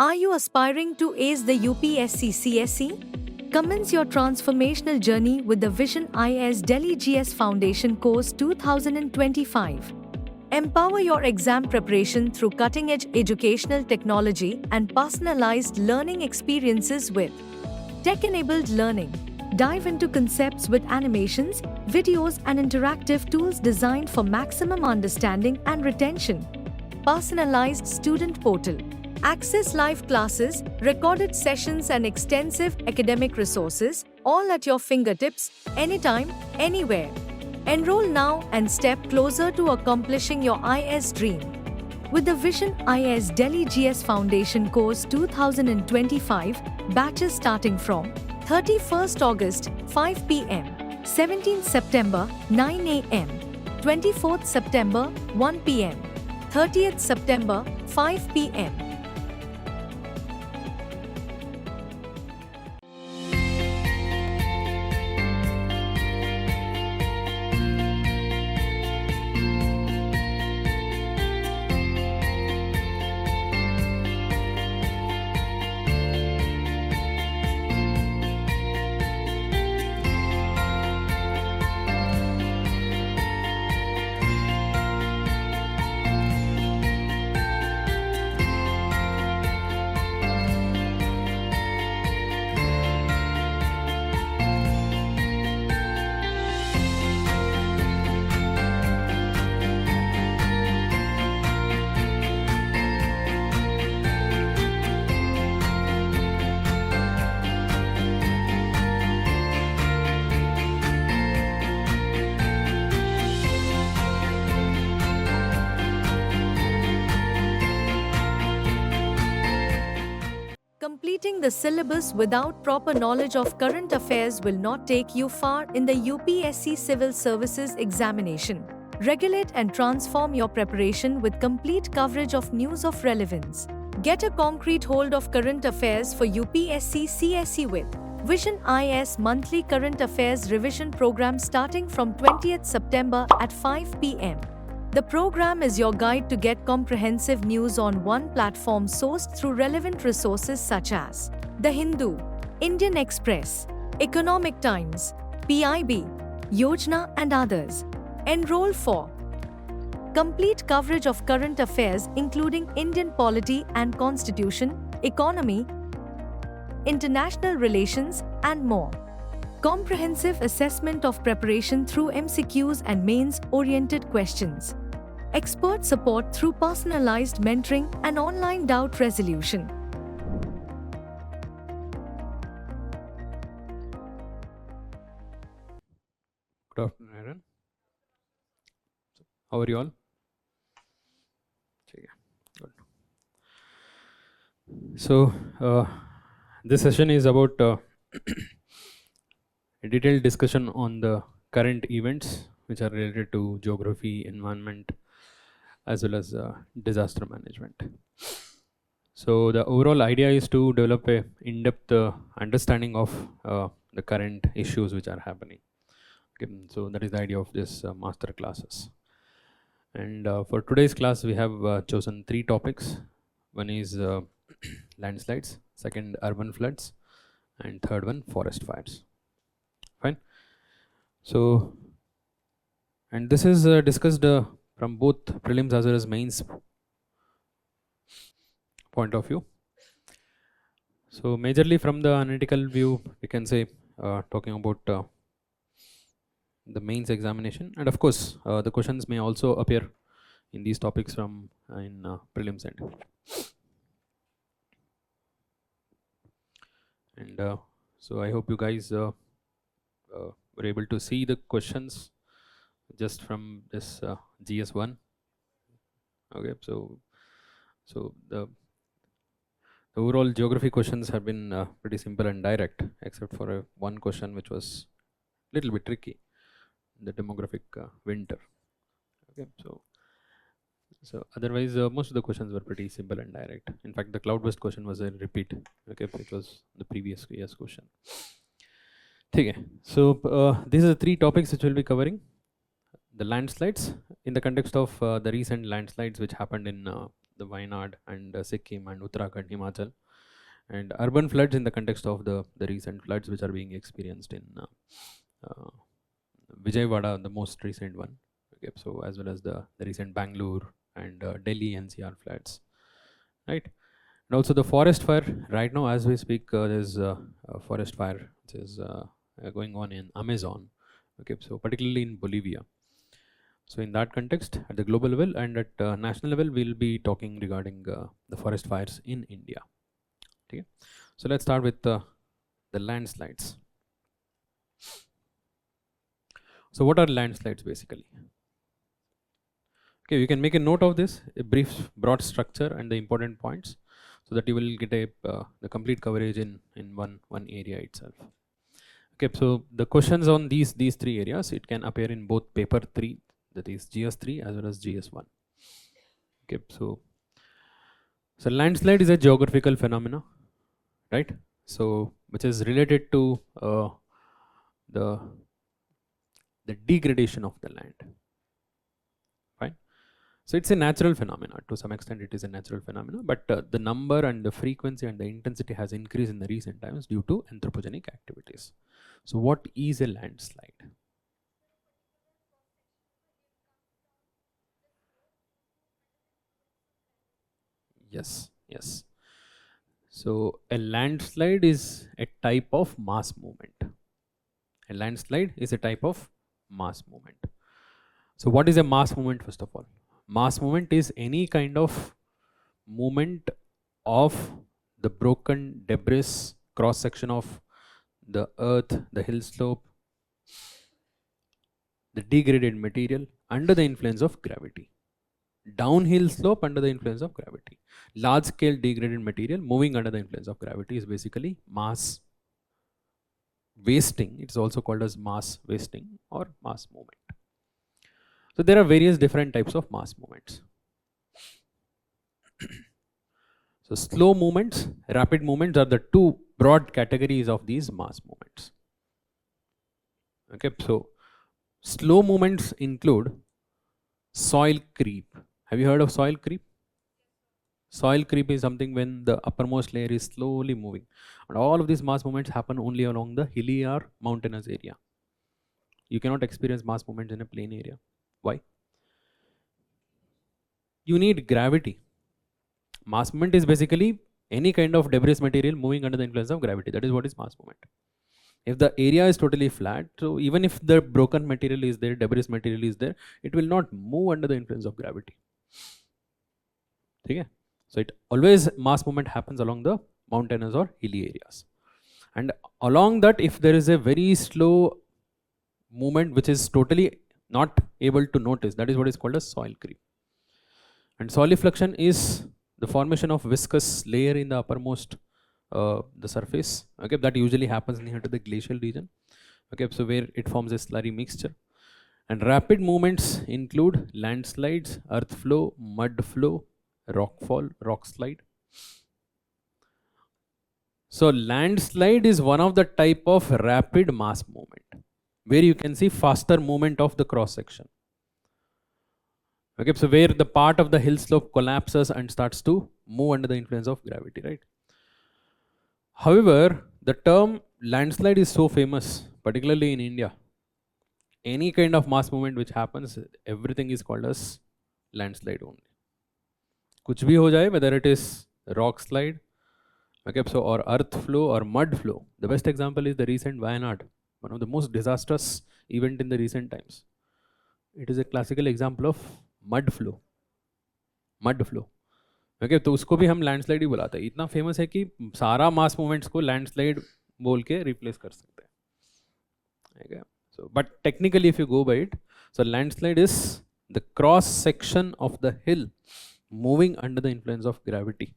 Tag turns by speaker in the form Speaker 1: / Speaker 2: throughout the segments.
Speaker 1: Are you aspiring to ace the UPSC CSE? Commence your transformational journey with the Vision IAS Delhi GS Foundation Course 2025. Empower your exam preparation through cutting-edge educational technology and personalized learning experiences with tech-enabled learning. Dive into concepts with animations, videos, and interactive tools designed for maximum understanding and retention. Personalized student portal. Access live classes, recorded sessions, and extensive academic resources, all at your fingertips, anytime, anywhere. Enroll now and step closer to accomplishing your IAS dream. With the Vision IAS Delhi GS Foundation Course 2025, batches starting from 31st August, 5 p.m., 17th September, 9 a.m., 24th September, 1 p.m., 30th September, 5 p.m. Completing the syllabus without proper knowledge of current affairs will not take you far in the UPSC Civil Services examination. Regulate and transform your preparation with complete coverage of news of relevance. Get a concrete hold of current affairs for UPSC CSE with Vision IAS Monthly Current Affairs Revision Program starting from 20th September at 5 p.m. The program is your guide to get comprehensive news on one platform sourced through relevant resources such as The Hindu, Indian Express, Economic Times, PIB, Yojana, and others. Enroll for complete coverage of current affairs including Indian polity and constitution, economy, international relations, and more. Comprehensive assessment of preparation through MCQs and mains-oriented questions. Expert support through personalized mentoring and online doubt resolution.
Speaker 2: Good afternoon, Aaron. How are you all? Good. So, this session is about a detailed discussion on the current events which are related to geography, environment, as well as disaster management. So the overall idea is to develop a in-depth understanding of the current issues which are happening. Okay, so that is the idea of this master classes. And for today's class, we have chosen 3 topics. One is landslides, second urban floods, and third one forest fires. Fine. So, and this is discussed from both prelims as well as mains point of view. So majorly from the analytical view, we can say talking about the mains examination, and of course the questions may also appear in these topics from in prelims end. And so I hope you guys were able to see the questions just from this GS1. Okay, so the overall geography questions have been pretty simple and direct, except for one question which was a little bit tricky, the demographic winter. Okay, so otherwise most of the questions were pretty simple and direct. In fact, the cloud-based question was a repeat. Okay, it was the previous year's question. Okay, so these are the 3 topics which we'll be covering. the landslides in the context of the recent landslides which happened in the Wayanad and Sikkim and Uttarakhand, Himachal, and urban floods in the context of the recent floods which are being experienced in uh, Vijayawada, the most recent one. Okay, so as well as the recent Bangalore and Delhi NCR floods, right? And also the forest fire. Right now, as we speak, there's a forest fire which is going on in Amazon. Okay, so particularly in Bolivia. So in that context, at the global level and at national level, we'll be talking regarding the forest fires in India. Okay, so let's start with the landslides. So what are landslides basically? Okay, you can make a note of this, a brief, broad structure and the important points, so that you will get the complete coverage in one area itself. Okay, so the questions on these three areas, it can appear in both paper 3, that is GS3 as well as GS1. Okay, so landslide is a geographical phenomena, right? So which is related to the degradation of the land. Fine. So it's a natural phenomena. To some extent, it is a natural phenomena, but the number and the frequency and the intensity has increased in the recent times due to anthropogenic activities. So what is a landslide? Yes, yes. So a landslide is a type of mass movement. A landslide is a type of mass movement. So what is a mass movement first of all? Mass movement is any kind of movement of the broken debris cross section of the earth, the hill slope, the degraded material under the influence of gravity. Downhill slope under the influence of gravity. Large scale degraded material moving under the influence of gravity is basically mass wasting. It's also called as mass wasting or mass movement. So there are various different types of mass movements. So slow movements, rapid movements are the two broad categories of these mass movements. Okay, so slow movements include soil creep. Have you heard of soil creep? Soil creep is something when the uppermost layer is slowly moving, and all of these mass movements happen only along the hilly or mountainous area. You cannot experience mass movements in a plain area. Why? You need gravity. Mass movement is basically any kind of debris material moving under the influence of gravity. That is what is mass movement. If the area is totally flat, so even if the broken material is there, debris material is there, it will not move under the influence of gravity. Okay? So it always mass movement happens along the mountainous or hilly areas. And along that, if there is a very slow movement which is totally not able to notice, that is what is called a soil creep. And solifluction is the formation of viscous layer in the uppermost the surface. Okay, that usually happens near to the glacial region. Okay, so where it forms a slurry mixture. And rapid movements include landslides, earth flow, mud flow, rockfall, rock slide. So landslide is one of the type of rapid mass movement where you can see faster movement of the cross section. Okay, so where the part of the hill slope collapses and starts to move under the influence of gravity, right? However, the term landslide is so famous, particularly in India. Any kind of mass movement which happens, everything is called as landslide only. Kuch bhi ho jaye, whether it is rock slide, okay, so or earth flow or mud flow. The best example is the recent Wayanad, one of the most disastrous event in the recent times. It is a classical example of mud flow. Mud flow. Okay, तो उसको भी हम landslide ही बुलाते हैं. इतना famous है कि सारा मास मूवमेंट्स को लैंडस्लाइड बोल के रिप्लेस कर सकते हैं. Okay, so but technically if you go by it, so landslide is the cross section of the hill moving under the influence of gravity.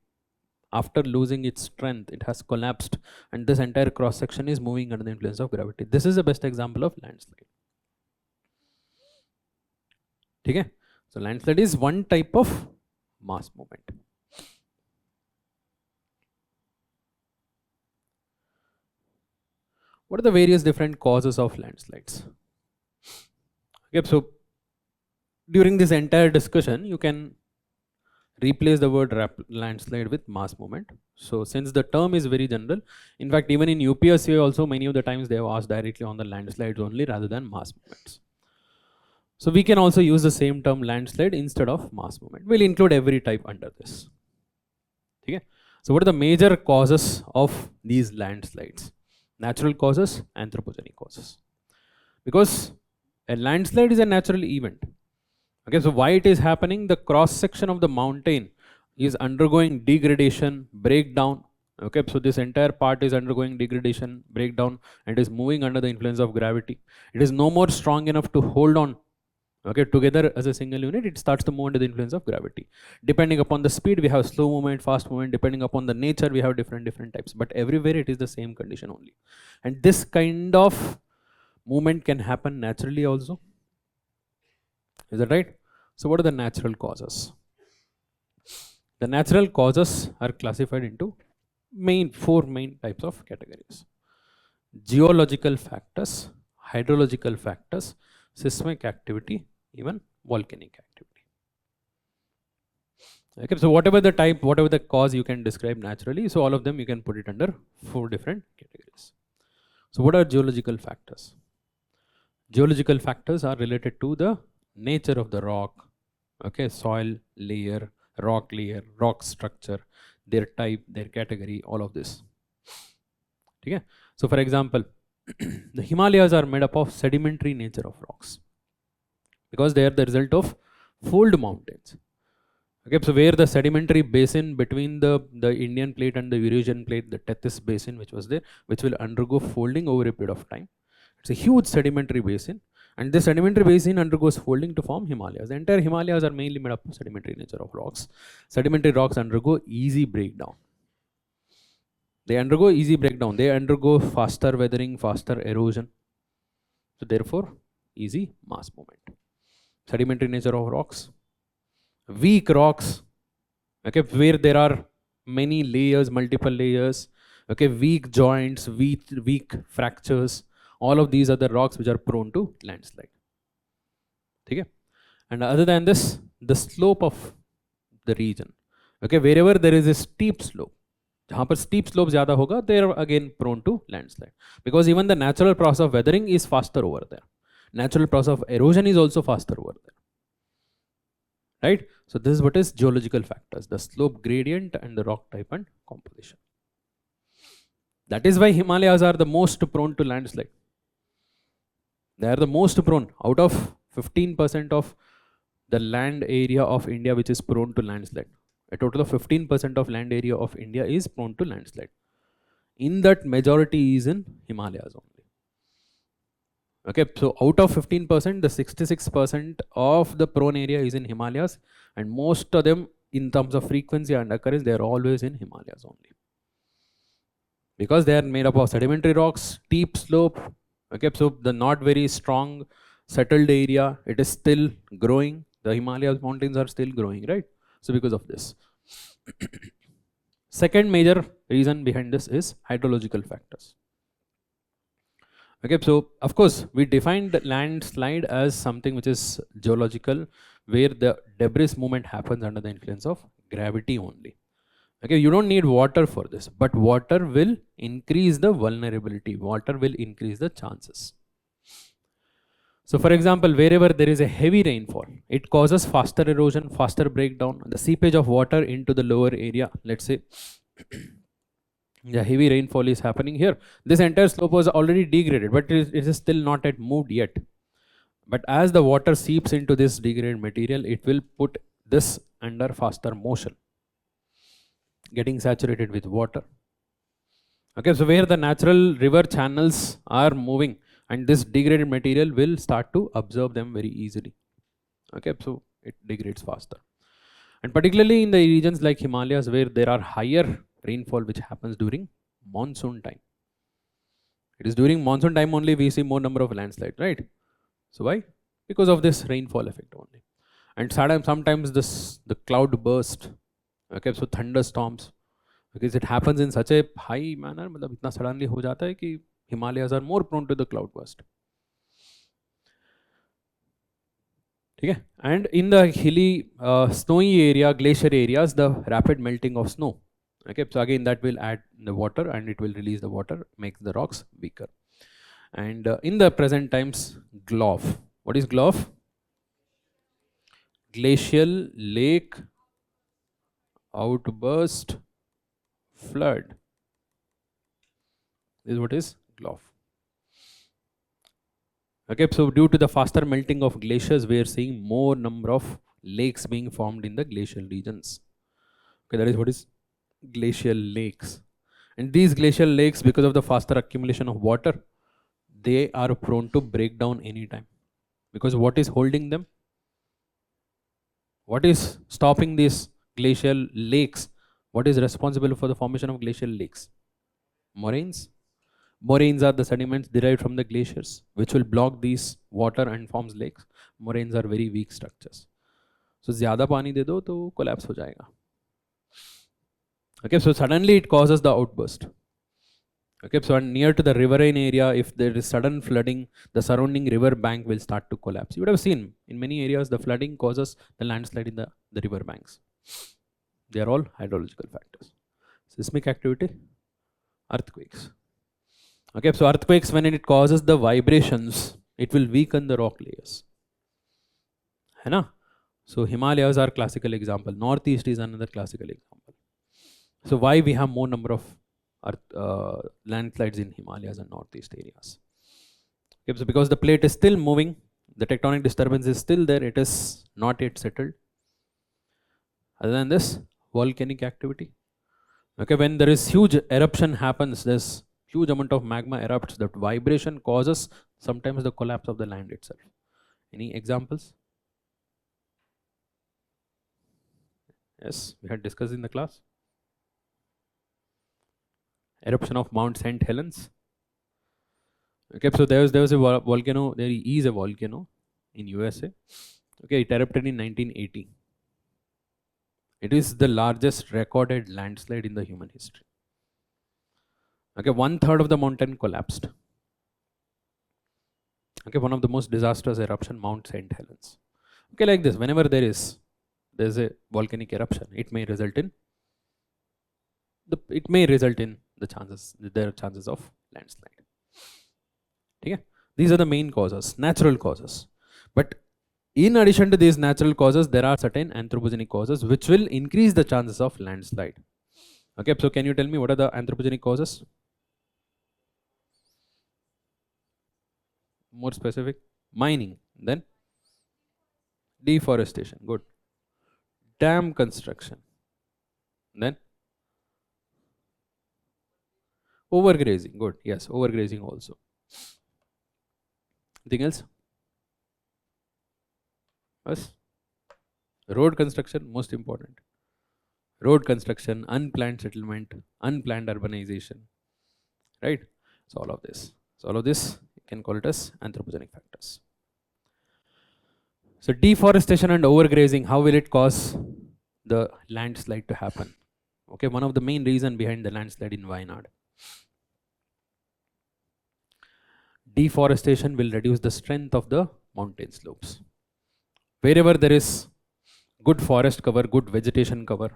Speaker 2: After losing its strength, it has collapsed, and this entire cross section is moving under the influence of gravity. This is the best example of landslide. Okay, so landslide is one type of mass movement. What are the various different causes of landslides? Okay, so during this entire discussion, you can replace the word landslide with mass movement. So since the term is very general, in fact, even in UPSC also, many of the times they have asked directly on the landslides only rather than mass movements. So we can also use the same term landslide instead of mass movement. We'll include every type under this. Okay? So what are the major causes of these landslides? Natural causes, anthropogenic causes. Because a landslide is a natural event. Okay, so why it is happening? The cross section of the mountain is undergoing degradation, breakdown. Okay, so this entire part is undergoing degradation, breakdown, and is moving under the influence of gravity. It is no more strong enough to hold on. Okay, together as a single unit, it starts to move under the influence of gravity. Depending upon the speed, we have slow movement, fast movement. Depending upon the nature, we have different types. But everywhere, it is the same condition only. And this kind of movement can happen naturally also. Is that right? So what are the natural causes? The natural causes are classified into four main types of categories. Geological factors, hydrological factors, seismic activity, even volcanic activity. Okay, so whatever the type, whatever the cause you can describe naturally, so all of them you can put it under four different categories. So what are geological factors? Geological factors are related to the nature of the rock, okay, soil layer, rock structure, their type, their category, all of this. Okay? So for example, the Himalayas are made up of sedimentary nature of rocks because they are the result of fold mountains. Okay, so where the sedimentary basin between the Indian plate and the Eurasian plate, the Tethys basin which was there, which will undergo folding over a period of time. It's a huge sedimentary basin, and this sedimentary basin undergoes folding to form Himalayas. The entire Himalayas are mainly made up of sedimentary nature of rocks. Sedimentary rocks undergo easy breakdown. They undergo faster weathering, faster erosion. So therefore, easy mass movement. Sedimentary nature of rocks. Weak rocks, okay, where there are many layers, multiple layers, okay, weak joints, weak fractures. All of these are the rocks which are prone to landslide. Okay? And other than this, the slope of the region. Okay, wherever there is a steep slope, जहाँ पर steep slope ज़्यादा होगा, they are again prone to landslide. Because even the natural process of weathering is faster over there. Natural process of erosion is also faster over there. Right? So this is what is geological factors, the slope gradient and the rock type and composition. That is why Himalayas are the most prone to landslide. They are the most prone. Out of 15% of the land area of India which is prone to landslide, a total of 15% of land area of India is prone to landslide. In that, majority is in Himalayas only. Okay, so out of 15%, the 66% of the prone area is in Himalayas, and most of them in terms of frequency and occurrence, they are always in Himalayas only. Because they are made up of sedimentary rocks, steep slope, okay, so the not very strong settled area, it is still growing. The Himalayas mountains are still growing, right? So because of this. Second major reason behind this is hydrological factors. Okay, so of course we defined landslide as something which is geological, where the debris movement happens under the influence of gravity only. Okay, you don't need water for this, but water will increase the vulnerability, water will increase the chances. So for example, wherever there is a heavy rainfall, it causes faster erosion, faster breakdown, the seepage of water into the lower area. Let's say the heavy rainfall is happening here. This entire slope was already degraded, but it is still not yet moved yet. But as the water seeps into this degraded material, it will put this under faster motion, getting saturated with water. Okay, so where the natural river channels are moving, and this degraded material will start to absorb them very easily. Okay, so it degrades faster. And particularly in the regions like Himalayas, where there are higher rainfall which happens during monsoon time. It is during monsoon time only we see more number of landslides, right? So why? Because of this rainfall effect only. And sometimes the cloud burst. Okay, so thunderstorms. Because it happens in such a high manner, मतलब इतना suddenly हो जाता है कि Himalayas are more prone to the cloud burst. Okay? And in the hilly, snowy area, glacier areas, the rapid melting of snow. Okay, so again that will add the water and it will release the water, makes the rocks weaker. And in the present times, GLOF. What is GLOF? Glacial lake outburst flood. This is what is GLOF. Okay, so due to the faster melting of glaciers, we are seeing more number of lakes being formed in the glacial regions. Okay, that is what is glacial lakes. And these glacial lakes, because of the faster accumulation of water, they are prone to break down anytime. Because what is holding them? What is stopping these glacial lakes? What is responsible for the formation of glacial lakes? Moraines. Moraines are the sediments derived from the glaciers, which will block these water and forms lakes. Moraines are very weak structures. So ज़्यादा पानी दे दो तो collapse हो जाएगा. Okay, so suddenly it causes the outburst. Okay, so near to the riverine area, if there is sudden flooding, the surrounding river bank will start to collapse. You would have seen in many areas the flooding causes the landslide in the river banks. They are all hydrological factors. Seismic activity, earthquakes. Okay, so earthquakes, when it causes the vibrations, it will weaken the rock layers. है ना? So Himalayas are classical example. Northeast is another classical example. So why we have more number of landslides in Himalayas and northeast areas? Okay, so because the plate is still moving, the tectonic disturbance is still there, it is not yet settled. Other than this, volcanic activity. Okay, when there is huge eruption happens, there's huge amount of magma erupts, that vibration causes sometimes the collapse of the land itself. Any examples? Yes, we had discussed in the class. Eruption of Mount St. Helens. Okay, so there was a volcano, there is a volcano in USA. Okay, it erupted in 1980. It is the largest recorded landslide in the human history. Okay, 1/3 of the mountain collapsed. Okay, one of the most disastrous eruption, Mount St. Helens. Okay, like this, whenever there's a volcanic eruption, it may result in there are chances of landslide. Okay? These are the main causes, natural causes. But in addition to these natural causes, there are certain anthropogenic causes which will increase the chances of landslide. Okay, so can you tell me what are the anthropogenic causes? More specific? Mining, then deforestation, good. Dam construction, then overgrazing, good. Yes, overgrazing also. Anything else? Yes. Road construction, most important. Road construction, unplanned settlement, unplanned urbanization, right? So all of this. So all of this, you can call it as anthropogenic factors. So deforestation and overgrazing, how will it cause the landslide to happen? Okay, one of the main reason behind the landslide in Wayanad. Deforestation will reduce the strength of the mountain slopes. Wherever there is good forest cover, good vegetation cover,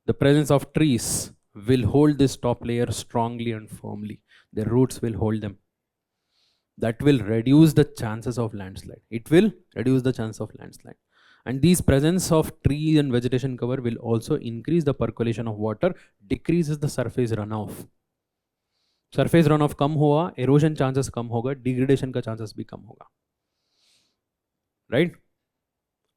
Speaker 2: the presence of trees will hold this top layer strongly and firmly. Their roots will hold them. That will reduce the chances of landslide. It will reduce the chance of landslide. And these presence of tree and vegetation cover will also increase the percolation of water, decreases the surface runoff. Surface runoff कम हुआ, erosion chances कम होगा, degradation का chances भी कम होगा. Right?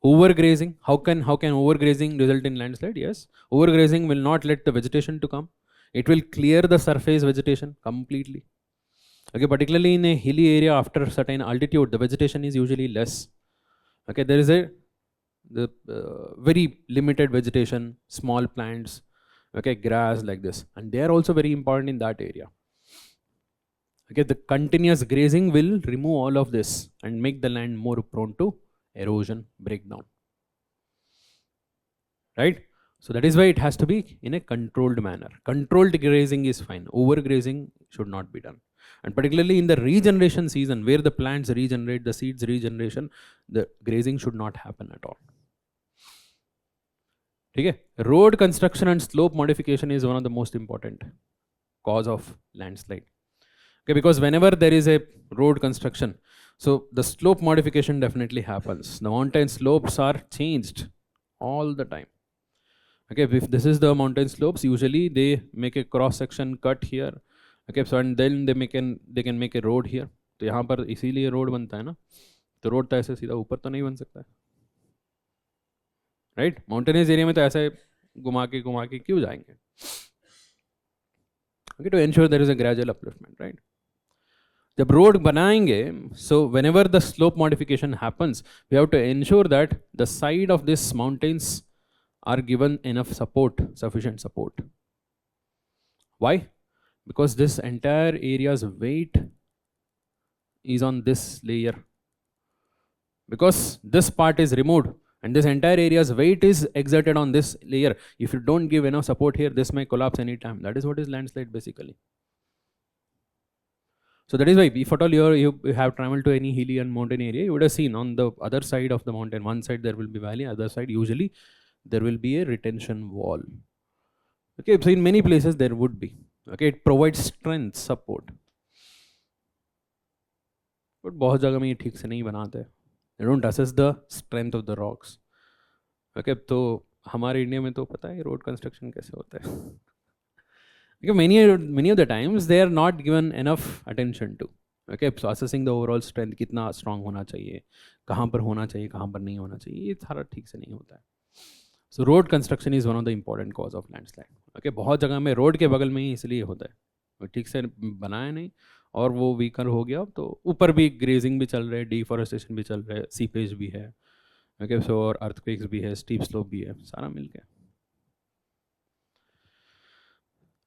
Speaker 2: Overgrazing, how can overgrazing result in landslide? Yes, overgrazing will not let the vegetation to come. It will clear the surface vegetation completely. Okay, particularly in a hilly area after a certain altitude, the vegetation is usually less. Okay, there is very limited vegetation, small plants, okay, grass like this, and they are also very important in that area. Okay, the continuous grazing will remove all of this and make the land more prone to erosion, breakdown. Right? So that is why it has to be in a controlled manner. Controlled grazing is fine. Overgrazing should not be done. And particularly in the regeneration season, where the plants regenerate, the seeds regeneration, the grazing should not happen at all. Okay? Road construction and slope modification is one of the most important cause of landslide. Okay, because whenever there is a road construction, so the slope modification definitely happens. The mountain slopes are changed all the time. Okay, if this is the mountain slopes, usually they make a cross section cut here. Okay, so and then they can make a road here. तो यहाँ पर इसीलिए road बनता है ना, तो road तो ऐसे सीधा ऊपर तो नहीं बन सकता है, राइट? माउंटेनियस एरिया में तो ऐसे घुमा के क्यों जाएंगे? Okay, to ensure there is a gradual upliftment, right? जब रोड बनाएंगे, so whenever the slope modification happens, we have to ensure that the side of these mountains are given enough support, sufficient support. Why? Because this entire area's weight is on this layer. Because this part is removed and this entire area's weight is exerted on this layer. If you don't give enough support here, this may collapse anytime. That is what is landslide basically. So that is why if at all you have traveled to any hilly and mountain area, you would have seen on the other side of the mountain, one side there will be valley, other side usually there will be a retention wall. Okay, so in many places there would be. Okay, it provides strength, support. But बहुत जगह में ये ठीक से नहीं बनाते. They don't assess the strength of the rocks. Okay, तो हमारे इंडिया में तो पता है रोड कंस्ट्रक्शन कैसे होता है. Okay, many of the times they are not given enough attention to. Okay, so assessing the overall strength, कितना strong होना चाहिए, कहाँ पर होना चाहिए, कहाँ पर नहीं होना चाहिए, ये सारा ठीक से नहीं होता है. So road construction is one of the important cause of landslide. Okay, बहुत जगह में रोड के बगल में ही इसलिए होता है, ठीक से बनाया नहीं और वो वीकर हो गया, तो ऊपर भी ग्रेजिंग भी चल रहा है, डिफॉरेस्टेशन भी चल रहा है, सीपेज भी है. ओके, सो और अर्थक्वेक्स भी है, स्टीप स्लोप भी है, सारा मिल के.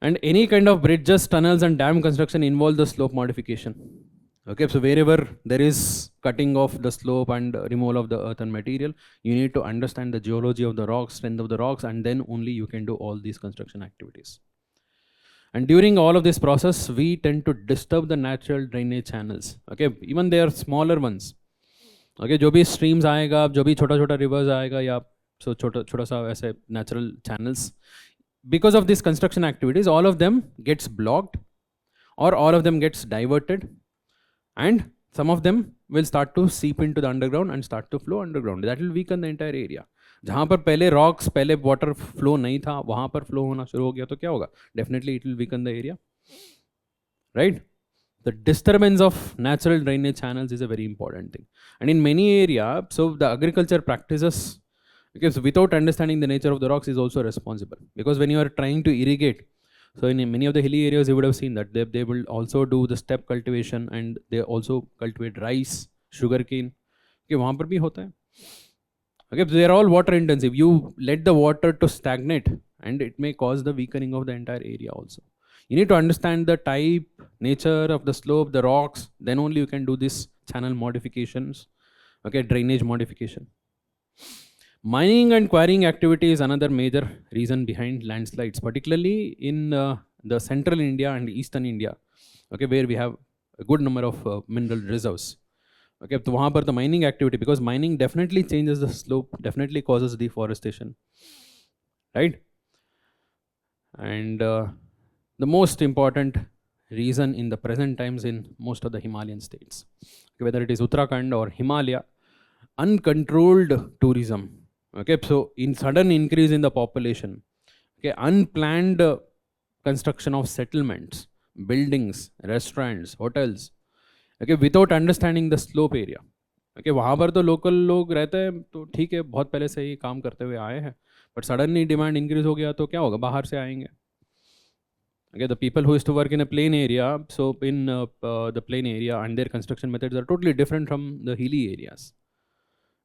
Speaker 2: And any kind of bridges, tunnels and dam construction involve the slope modification. Okay, so wherever there is cutting off the slope and removal of the earth and material, you need to understand the geology of the rocks, strength of the rocks, and then only you can do all these construction activities. And during all of this process, we tend to disturb the natural drainage channels. Okay, even they are smaller ones. Okay, जो भी streams आएगा, जो भी छोटा rivers आएगा, या so छोटा सा ऐसे natural channels, because of these construction activities, all of them gets blocked or all of them gets diverted, and some of them will start to seep into the underground and start to flow underground. That will weaken the entire area. जहाँ पर पहले rocks, पहले water flow नहीं था, वहाँ पर flow होना शुरू हो गया, तो क्या होगा? Definitely it will weaken the area, right? The disturbance of natural drainage channels is a very important thing. And in many areas, so the agriculture practices, because without understanding the nature of the rocks is also responsible. Because when you are trying to irrigate, so in many of the hilly areas, you would have seen that they will also do the step cultivation, and they also cultivate rice, sugarcane. Okay, वहाँ पर भी होता है. Okay, so they are all water intensive. You let the water to stagnate, and it may cause the weakening of the entire area also. You need to understand the type, nature of the slope, the rocks, then only you can do this channel modifications. Okay, drainage modification. Mining and quarrying activity is another major reason behind landslides, particularly in the central India and eastern India, okay, where we have a good number of mineral reserves. Okay, so वहाँ पर the mining activity, because mining definitely changes the slope, definitely causes deforestation, right? And the most important reason in the present times in most of the Himalayan states, okay, whether it is Uttarakhand or Himalaya, uncontrolled tourism. Okay, so in sudden increase in the population, okay, unplanned construction of settlements, buildings, restaurants, hotels, okay, without understanding the slope area. Okay, वहाँ पर तो local लोग रहते हैं, तो ठीक है, बहुत पहले से ही काम करते हुए आए हैं, but suddenly demand increase हो गया, तो क्या होगा? बाहर से आएंगे. Okay, the people who used to work in a plain area, so in the plain area, and their construction methods are totally different from the hilly areas.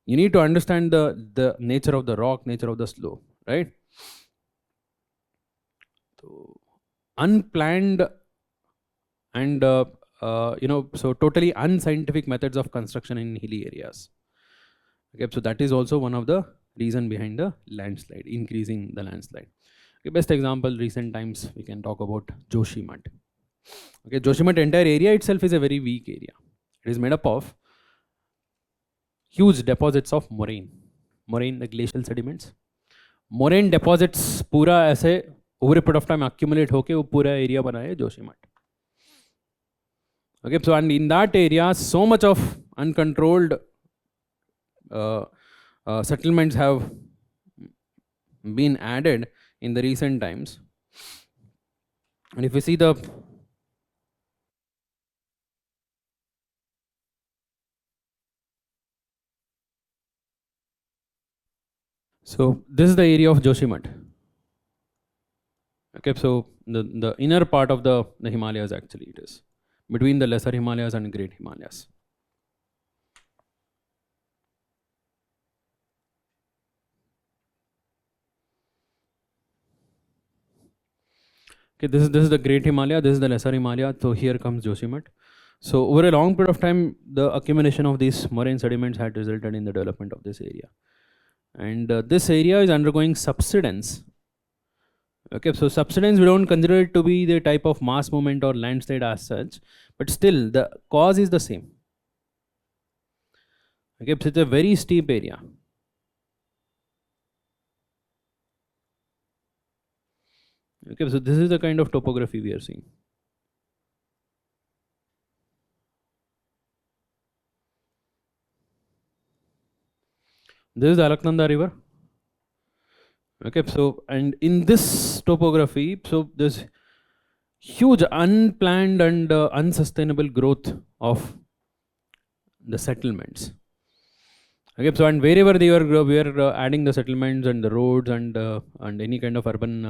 Speaker 2: You need to understand the nature of the rock, nature of the slope, right? So, unplanned and so totally unscientific methods of construction in hilly areas. Okay, so that is also one of the reason behind the landslide, increasing the landslide. Okay, best example, recent times we can talk about Joshimath. Okay, Joshimath entire area itself is a very weak area. It is made up of huge deposits of moraine, the glacial sediments. Moraine deposits पूरा ऐसे over a period of time accumulate होके वो पूरा area बना है Joshimath. Okay, so and in that area, so much of uncontrolled settlements have been added in the recent times. And if we see the so this is the area of Joshimath. Okay, so the inner part of the Himalayas actually it is between the lesser Himalayas and great Himalayas. Okay, this is the great Himalaya, this is the lesser Himalaya, so here comes Joshimath. So over a long period of time, the accumulation of these moraine sediments had resulted in the development of this area. And this area is undergoing subsidence. Okay, so subsidence we don't consider it to be the type of mass movement or landslide as such, but still the cause is the same. Okay, so it's a very steep area. Okay, so this is the kind of topography we are seeing. This is the Alaknanda river. Okay, so and in this topography, so there's huge unplanned and unsustainable growth of the settlements. Okay, so and wherever we are adding the settlements and the roads and any kind of urban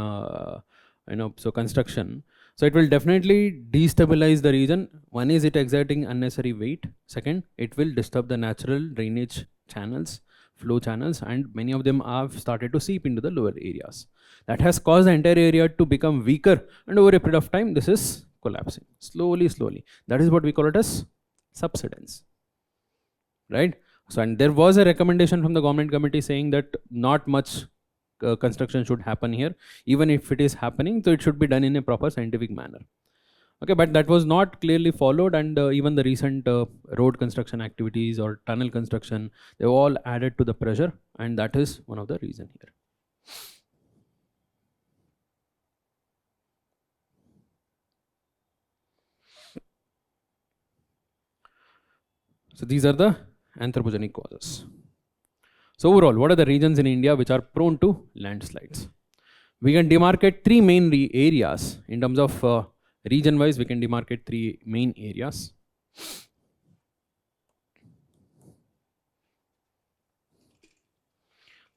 Speaker 2: so construction, so it will definitely destabilize the region. One is it exerting unnecessary weight. Second, it will disturb the natural drainage channels, flow channels, and many of them have started to seep into the lower areas. That has caused the entire area to become weaker, and over a period of time this is collapsing slowly. That is what we call it as subsidence, right? So and there was a recommendation from the government committee saying that not much construction should happen here. Even if it is happening, so it should be done in a proper scientific manner. Okay, but that was not clearly followed, and even the recent road construction activities or tunnel construction, they all added to the pressure, and that is one of the reason here. So these are the anthropogenic causes. So overall, what are the regions in India which are prone to landslides? We can demarcate three main areas in terms of region wise. We can demarcate three main areas.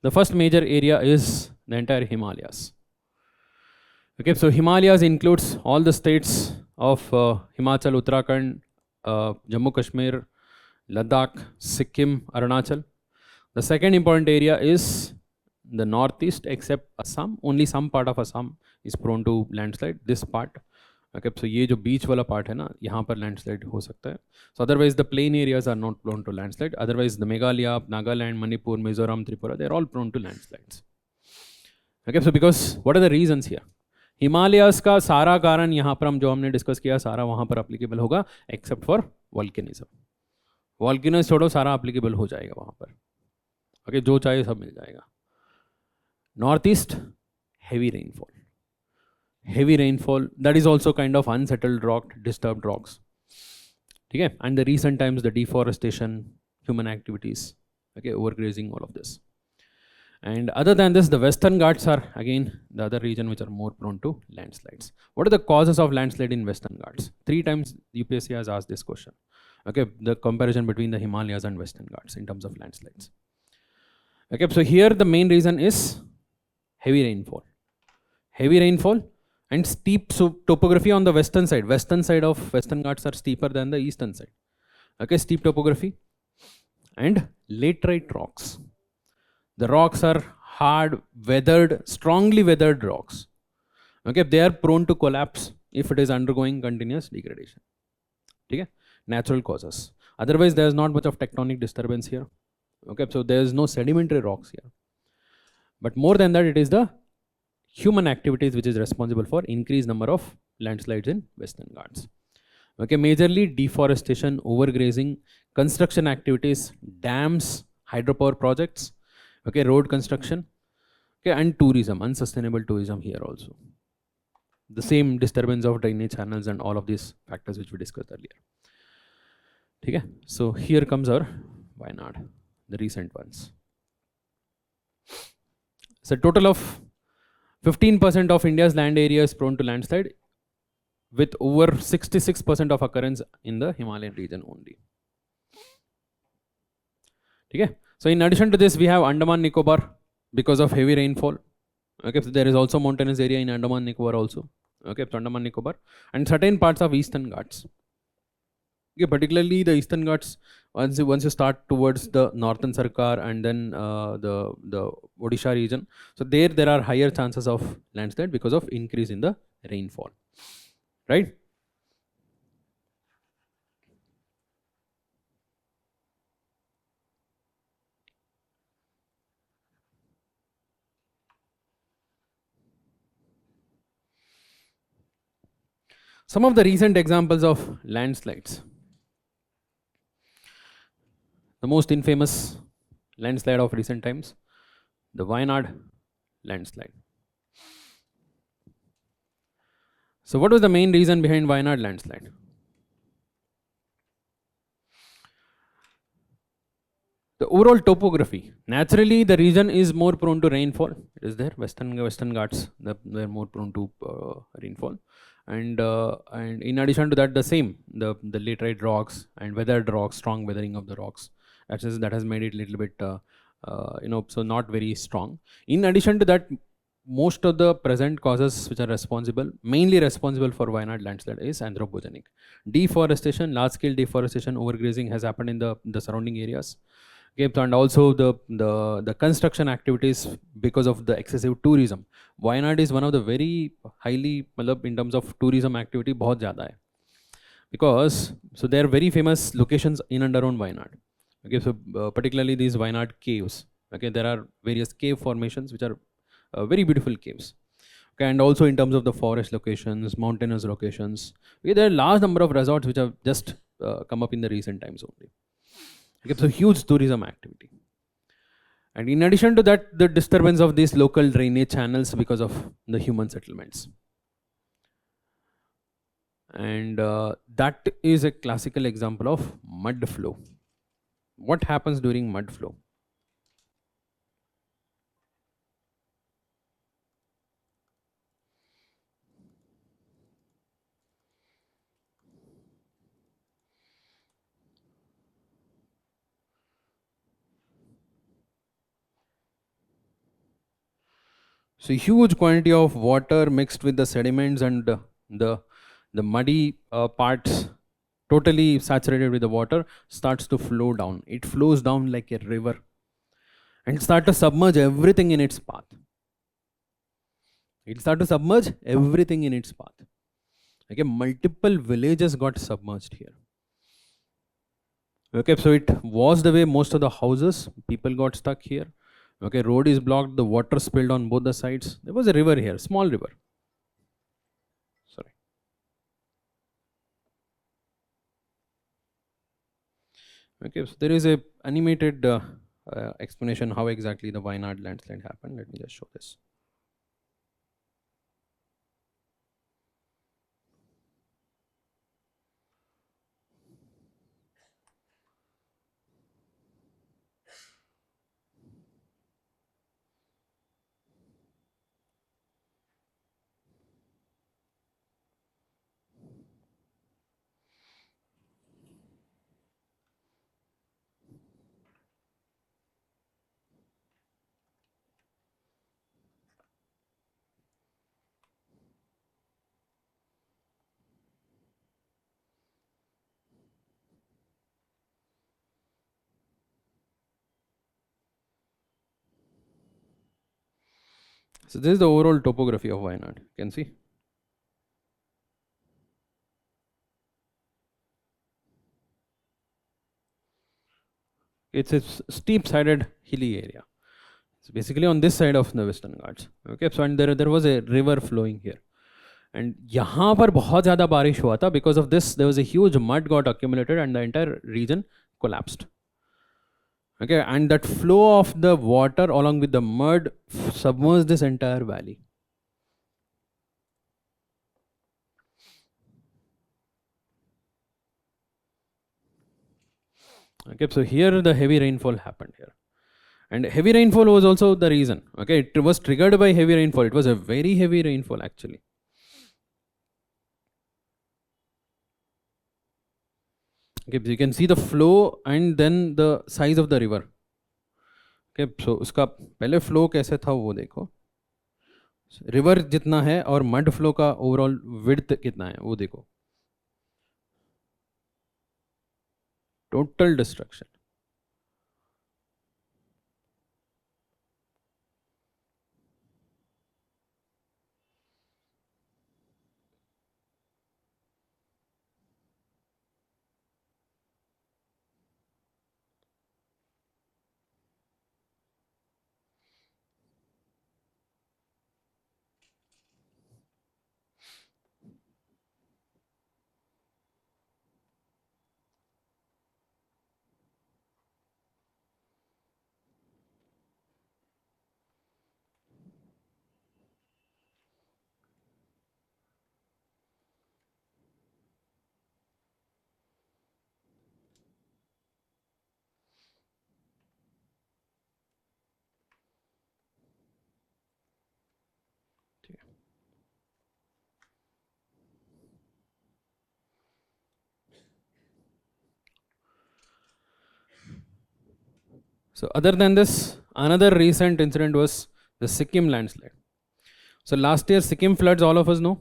Speaker 2: The first major area is the entire Himalayas. Okay, so Himalayas includes all the states of Himachal, Uttarakhand, Jammu Kashmir, Ladakh, Sikkim, Arunachal. The second important area is the northeast, except Assam. Only some part of Assam is prone to landslide. This part, okay, so ये जो beach वाला part है ना, यहाँ पर landslide हो सकता है. So otherwise the plain areas are not prone to landslide. Otherwise the Meghalaya, Nagaland, Manipur, Mizoram, Tripura, they are all prone to landslides. Okay, so because what are the reasons here? Himalayas का सारा कारण यहाँ पर हम जो हमने discuss किया सारा वहाँ पर applicable होगा, except for volcanism. Volcanoes छोड़ो सारा applicable हो जाएगा वहाँ पर. Okay, जो चाहिए सब मिल जाएगा. Northeast, heavy rainfall. Heavy rainfall, that is also kind of unsettled rock, disturbed rocks. Okay, and the recent times the deforestation, human activities, okay, overgrazing, all of this. And other than this, the Western Ghats are again the other region which are more prone to landslides. What are the causes of landslide in Western Ghats? 3 times UPSC has asked this question. Okay, the comparison between the Himalayas and Western Ghats in terms of landslides. Okay, so here the main reason is heavy rainfall. Heavy rainfall and steep topography on the western side. Western side of Western Ghats are steeper than the eastern side. Okay, steep topography and laterite rocks. The rocks are hard, weathered, strongly weathered rocks. Okay, they are prone to collapse if it is undergoing continuous degradation. Okay, natural causes. Otherwise, there is not much of tectonic disturbance here. Okay, so there is no sedimentary rocks here. But more than that, it is the human activities which is responsible for increased number of landslides in Western Ghats. Okay, majorly deforestation, overgrazing, construction activities, dams, hydropower projects, okay, road construction, okay, and tourism, unsustainable tourism here also. The same disturbance of drainage channels and all of these factors which we discussed earlier. Okay, so here comes our Wayanad, the recent ones. So total of 15% of India's land area is prone to landslide, with over 66% of occurrence in the Himalayan region only. Okay, so in addition to this, we have Andaman Nicobar because of heavy rainfall. Okay, so there is also mountainous area in Andaman Nicobar also. Okay, so Andaman Nicobar and certain parts of Eastern Ghats. Okay, particularly the Eastern Ghats. Once you start towards the northern Sarkar and then the Odisha region, so there are higher chances of landslide because of increase in the rainfall, right? Some of the recent examples of landslides. The most infamous landslide of recent times, the Wayanad landslide. So what was the main reason behind Wayanad landslide? The overall topography. Naturally, the region is more prone to rainfall. It is there. Western Ghats, they're more prone to rainfall. And in addition to that, the laterite rocks and weathered rocks, strong weathering of the rocks, that has made it a little bit so not very strong. In addition to that, most of the present causes which are mainly responsible for Wayanad landslide is anthropogenic. Deforestation, large scale deforestation, overgrazing has happened in the surrounding areas. Okay, and also the construction activities because of the excessive tourism. Wayanad is one of the very highly, in terms of tourism activity, बहुत ज़्यादा है. Because so there are very famous locations in and around Wayanad. Okay, so particularly these Wayanad caves. Okay, there are various cave formations which are very beautiful caves. Okay, and also in terms of the forest locations, mountainous locations. Okay, there are large number of resorts which have just come up in the recent times only. Okay, so huge tourism activity. And in addition to that, the disturbance of these local drainage channels because of the human settlements. And that is a classical example of mud flow. What happens during mud flow? So huge quantity of water mixed with the sediments and the muddy parts totally saturated with the water starts to flow down. It flows down like a river and start to submerge everything in its path. It start to submerge everything in its path. Okay, multiple villages got submerged here. Okay, so it washed away most of the houses. People got stuck here. Okay, road is blocked. The water spilled on both the sides. There was a river here, small river. Sorry. Okay, so there is a animated explanation how exactly the Wayanad landslide happened. Let me just show this. So this is the overall topography of Wayanad. You can see. It's a steep-sided hilly area. It's basically on this side of the Western Ghats. Okay, so and there was a river flowing here. And यहाँ पर बहुत ज़्यादा बारिश हुआ था. Because of this, there was a huge mud got accumulated and the entire region collapsed. Okay, and that flow of the water along with the mud submerged this entire valley. Okay, so here the heavy rainfall happened here. And heavy rainfall was also the reason. Okay, it was triggered by heavy rainfall. It was a very heavy rainfall actually. Okay, so you can see the flow and then the size of the river. Okay, so उसका पहले flow कैसे था वो देखो. River जितना है और mud flow का overall width कितना है वो देखो. Total destruction. So other than this, another recent incident was the Sikkim landslide. So last year Sikkim floods, all of us know.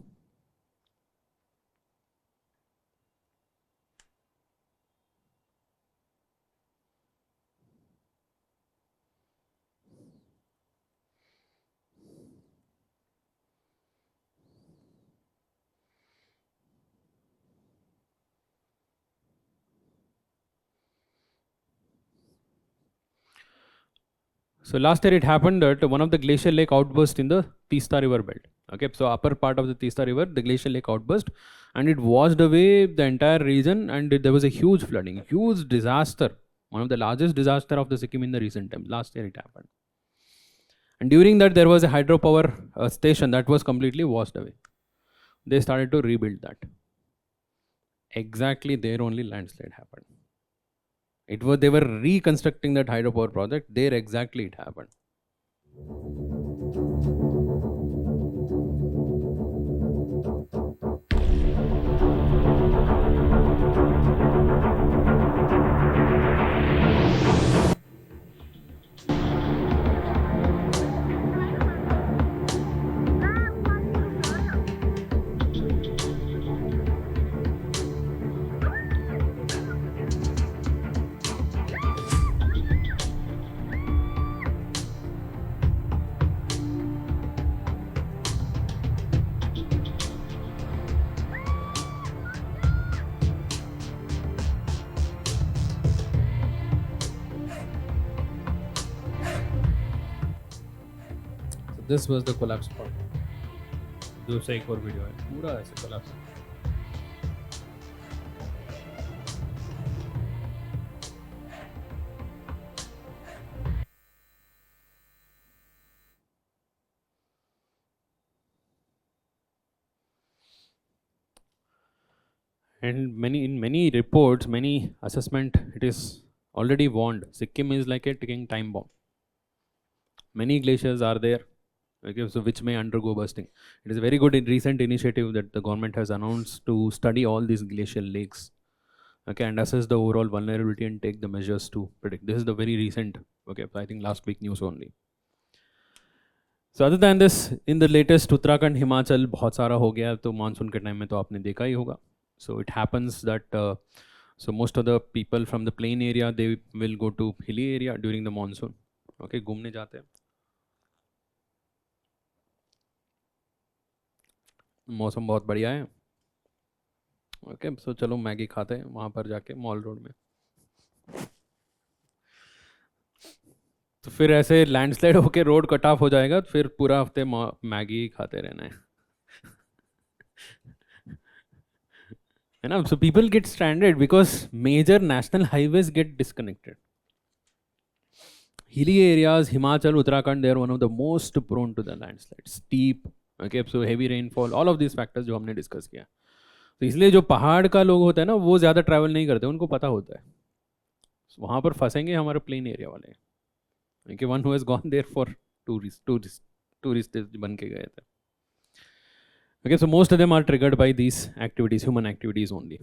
Speaker 2: So last year it happened that one of the glacial lake outburst in the Teesta river belt. Okay, so upper part of the Teesta river, the glacial lake outburst, and it washed away the entire region, and there was a huge flooding, huge disaster, one of the largest disaster of the Sikkim in the recent times. Last year it happened, and during that there was a hydropower station that was completely washed away. They started to rebuild that. Exactly there only landslide happened. They were reconstructing that hydropower project. There exactly it happened. This was the collapse part. दूसरा एक और video है पूरा ऐसे collapse. And in many reports, many assessment, it is already warned. Sikkim is like a ticking time bomb. Many glaciers are there. Okay, so which may undergo bursting. It is a very good recent initiative that the government has announced to study all these glacial lakes, okay, and assess the overall vulnerability and take the measures to predict. This is the very recent, okay, I think last week news only. So other than this, in the latest Uttarakhand, Himachal, बहुत सारा हो गया तो monsoon के time में तो आपने देखा ही होगा. So it happens that so most of the people from the plain area, they will go to hilly area during the monsoon. Okay, घूमने जाते हैं. मौसम बहुत बढ़िया है. ओके, सो चलो मैगी खाते हैं वहाँ पर जाके मॉल रोड में. तो फिर ऐसे लैंडस्लाइड होके रोड कट ऑफ हो जाएगा, तो फिर पूरा हफ्ते मैगी खाते रहना है ना. So people get stranded because major national highways get disconnected. Hilly areas, Himachal, Uttarakhand, they are one of the most prone to the landslides. Steep, okay, so heavy rainfall, all of these factors जो हमने discuss किया. तो इसलिए जो पहाड़ का लोग होता है ना, वो ज़्यादा ट्रैवल नहीं करते, उनको पता होता है. So, वहाँ पर फंसेंगे हमारे प्लेन एरिया वाले. Okay, one who has gone there for tourist बन के गए थे. Okay, so most of them are triggered by these activities, human activities only.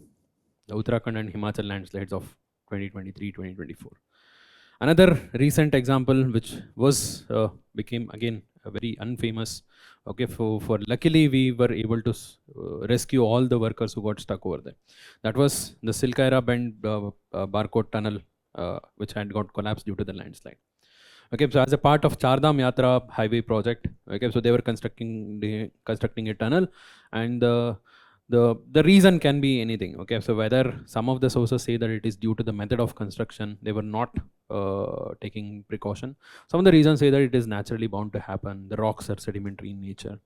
Speaker 2: The Uttarakhand and Himachal landslides of 2023-2024. Another recent example, which was became again a very unfamous. Okay, for luckily we were able to rescue all the workers who got stuck over there. That was the Silkaira Bend Barcode tunnel, which had got collapsed due to the landslide. Okay, so as a part of Chardham Yatra highway project, okay, so they were constructing a tunnel, and the reason can be anything. Okay, so whether some of the sources say that it is due to the method of construction, they were not taking precaution. Some of the reasons say that it is naturally bound to happen. The rocks are sedimentary in nature.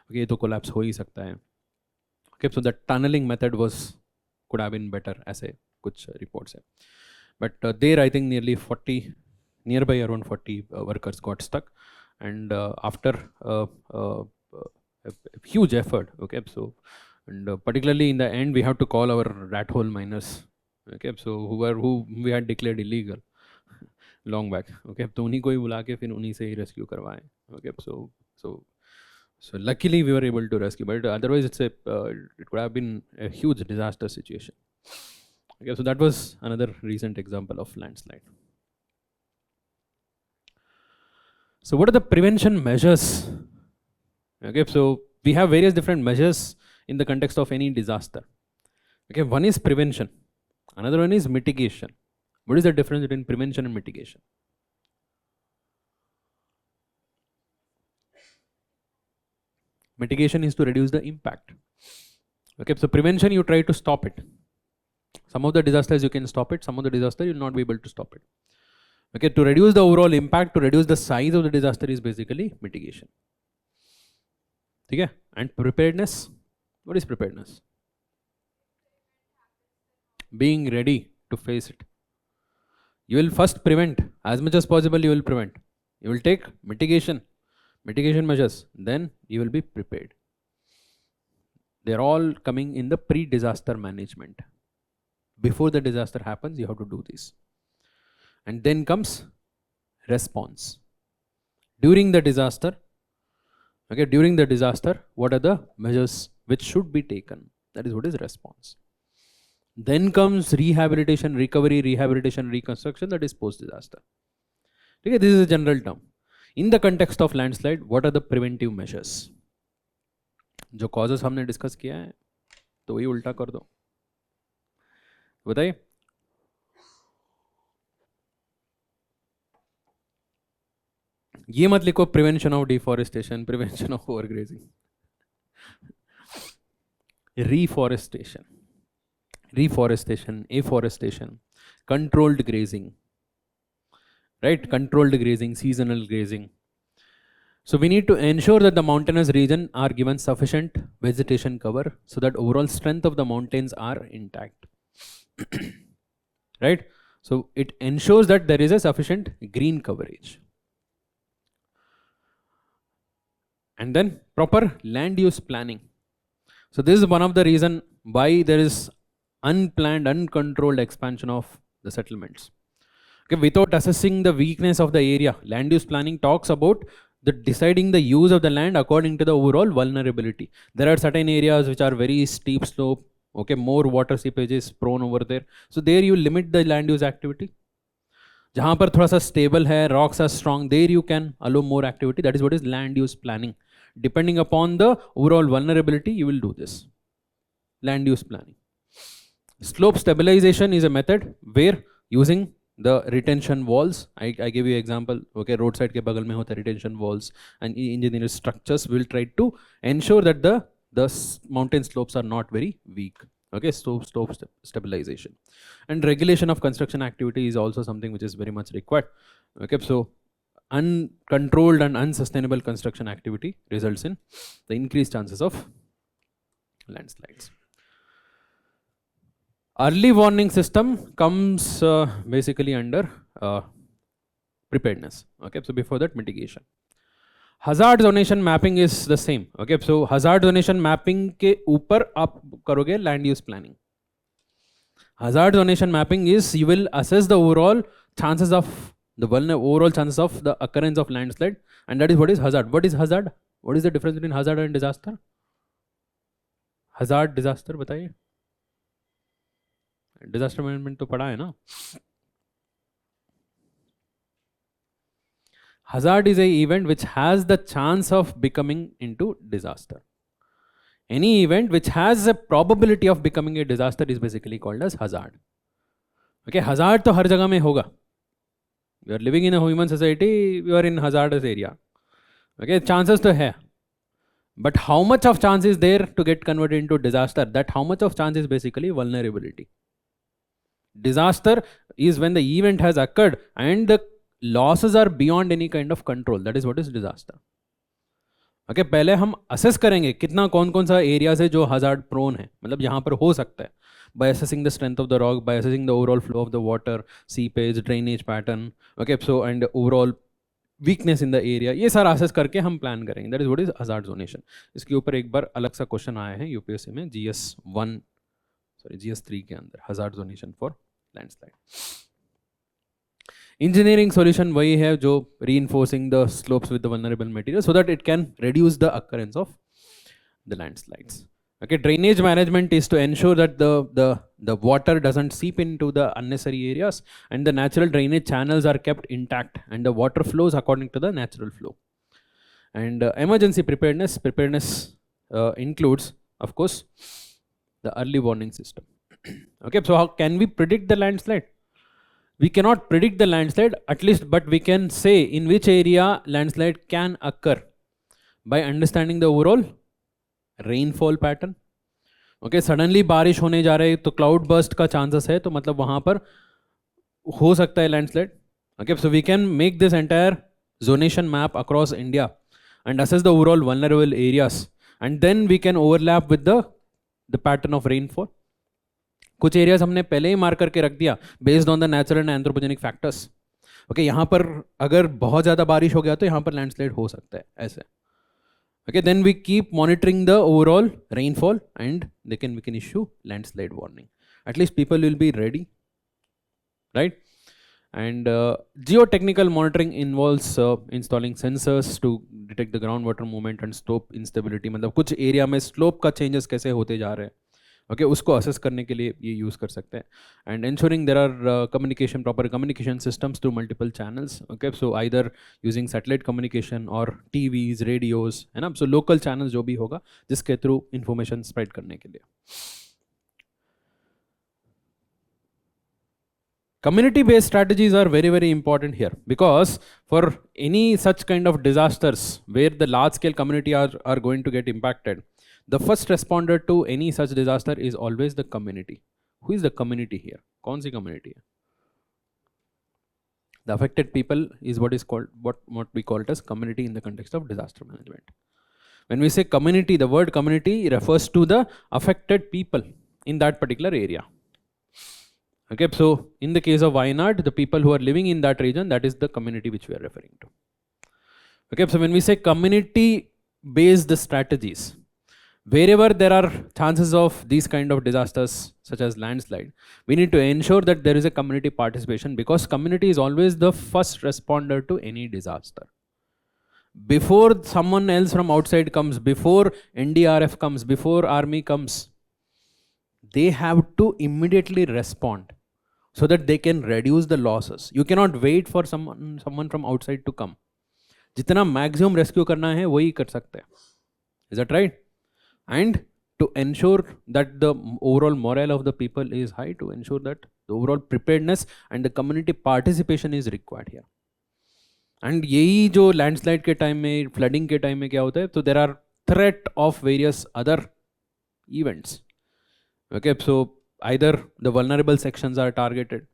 Speaker 2: Okay, तो collapse हो ही सकता है. Okay, so the tunneling method could have been better, ऐसे कुछ reports है. But there I think nearby around 40 workers got stuck, and after a huge effort, okay, so and particularly in the end we have to call our rat hole miners, okay, so who we had declared illegal long back, okay, तो उन्हीं को ही बुला के फिर उन्हीं से ही rescue करवाएं. Okay, so luckily we were able to rescue, but otherwise it could have been a huge disaster situation. Okay, so that was another recent example of landslide. So what are the prevention measures? Okay, so we have various different measures in the context of any disaster. Okay, one is prevention, another one is mitigation. What is the difference between prevention and mitigation? Mitigation is to reduce the impact. Okay, so prevention, you try to stop it. Some of the disasters you can stop it, some of the disaster you will not be able to stop it. Okay, to reduce the overall impact, to reduce the size of the disaster is basically mitigation. Okay, and preparedness. What is preparedness? Being ready to face it. You will first prevent as much as possible. You will prevent. You will take mitigation measures. Then you will be prepared. They are all coming in the pre-disaster management. Before the disaster happens, you have to do this. And then comes response. During the disaster, okay, what are the measures which should be taken? That is what is response. Then comes rehabilitation, recovery, reconstruction, that is post-disaster. Okay, this is a general term. In the context of landslide, what are the preventive measures? जो causes हमने discuss किया है, तो वही उल्टा कर दो. बताइए. ये मत लिखो prevention of deforestation, prevention of overgrazing. reforestation, afforestation, controlled grazing, right? Controlled grazing, seasonal grazing. So we need to ensure that the mountainous region are given sufficient vegetation cover so that overall strength of the mountains are intact. Right? So it ensures that there is a sufficient green coverage. And then proper land use planning. So this is one of the reasons why there is unplanned, uncontrolled expansion of the settlements. Okay, without assessing the weakness of the area, land use planning talks about deciding the use of the land according to the overall vulnerability. There are certain areas which are very steep slope, okay, more water seepage is prone over there. So there you limit the land use activity. जहाँ पर थोड़ा सा stable है, rocks are strong, there you can allow more activity. That is what is land use planning. Depending upon the overall vulnerability, you will do this. Land use planning. Slope stabilization is a method where using the retention walls, I give you example, okay, roadside के बगल में होता है retention walls, and engineered structures will try to ensure that the mountain slopes are not very weak. Okay, slope stabilization. And regulation of construction activity is also something which is very much required. Okay, so uncontrolled and unsustainable construction activity results in the increased chances of landslides. Early warning system comes basically under preparedness. Okay, so before that, mitigation. Hazard zonation mapping is the same. Okay, so hazard zonation mapping के ऊपर आप करोगे land use planning. Hazard zonation mapping is you will assess the overall chances of the occurrence of landslide, and that is what is hazard. What is hazard? What is the difference between hazard and disaster? Hazard, disaster बताइए. Disaster management तो पढ़ा है ना. Hazard is a event which has the chance of becoming into disaster. Any event which has a probability of becoming a disaster is basically called as hazard. Okay, hazard तो हर जगह में होगा. You are living in a human society, you are in hazardous area. Okay, chances तो है. But how much of chance is there to get converted into disaster? That how much of chance is basically vulnerability. Disaster is when the event has occurred and the losses are beyond any kind of control. That is what is disaster. Okay, पहले हम assess करेंगे कितना कौन कौन सा areas है जो hazard prone है, मतलब यहाँ पर हो सकता है, by assessing the strength of the rock, by assessing the overall flow of the water, seepage, drainage pattern, okay, so and overall weakness in the area, ये सारा assess करके हम plan करेंगे. That is what is hazard zonation. इसके ऊपर एक बार अलग सा question आया है UPSC में GS3 के अंदर, hazard zonation for landslide. Engineering solution वही है जो reinforcing the slopes with the vulnerable material so that it can reduce the occurrence of the landslides. Okay, drainage management is to ensure that the water doesn't seep into the unnecessary areas and the natural drainage channels are kept intact and the water flows according to the natural flow. And emergency preparedness includes, of course, the early warning system. Okay, so how can we predict the landslide? We cannot predict the landslide, at least, but we can say in which area landslide can occur by understanding the overall rainfall pattern. Okay, suddenly बारिश होने जा रहे तो cloud burst का chances है, तो मतलब वहाँ पर हो सकता है landslide. Okay, so we can make this entire zonation map across India and assess the overall vulnerable areas, and then we can overlap with the pattern of rainfall. कुछ एरियाज हमने पहले ही मार्क करके रख दिया based on the natural and anthropogenic factors. Okay, यहाँ पर अगर बहुत ज़्यादा बारिश हो गया तो यहाँ पर लैंडस्लाइड हो सकता है ऐसे. Okay, then we keep monitoring the overall rainfall and we can issue landslide warning. At least people will be ready, right? And geotechnical monitoring involves installing sensors to detect the groundwater movement and slope instability. मतलब कुछ area में slope का changes कैसे होते जा रहे हैं, okay, उसको असेस करने के लिए ये यूज़ कर सकते हैं. And ensuring there are proper communication systems through multiple channels. Okay, so either using satellite communication or TVs, radios, है ना, so local channels जो भी होगा जिसके थ्रू information spread करने के लिए. Community-based strategies are very, very important here because for any such kind of disasters where the large-scale community are going to get impacted, the first responder to any such disaster is always the community. Who is the community here? कौन सी community है? The affected people is what we call it as community in the context of disaster management. When we say community, the word community refers to the affected people in that particular area. Okay, so in the case of Wayanad, the people who are living in that region, that is the community which we are referring to. Okay, so when we say community-based strategies, wherever there are chances of these kind of disasters such as landslide, we need to ensure that there is a community participation because community is always the first responder to any disaster. Before someone else from outside comes, before NDRF comes, before army comes, they have to immediately respond so that they can reduce the losses. You cannot wait for someone from outside to come. जितना maximum rescue करना है वही कर सकते हैं. Is that right? And to ensure that the overall morale of the people is high, to ensure that the overall preparedness and the community participation is required here. And यही जो landslide के time में, flooding के time में क्या होता है, तो there are threat of various other events. Okay, so either the vulnerable sections are targeted,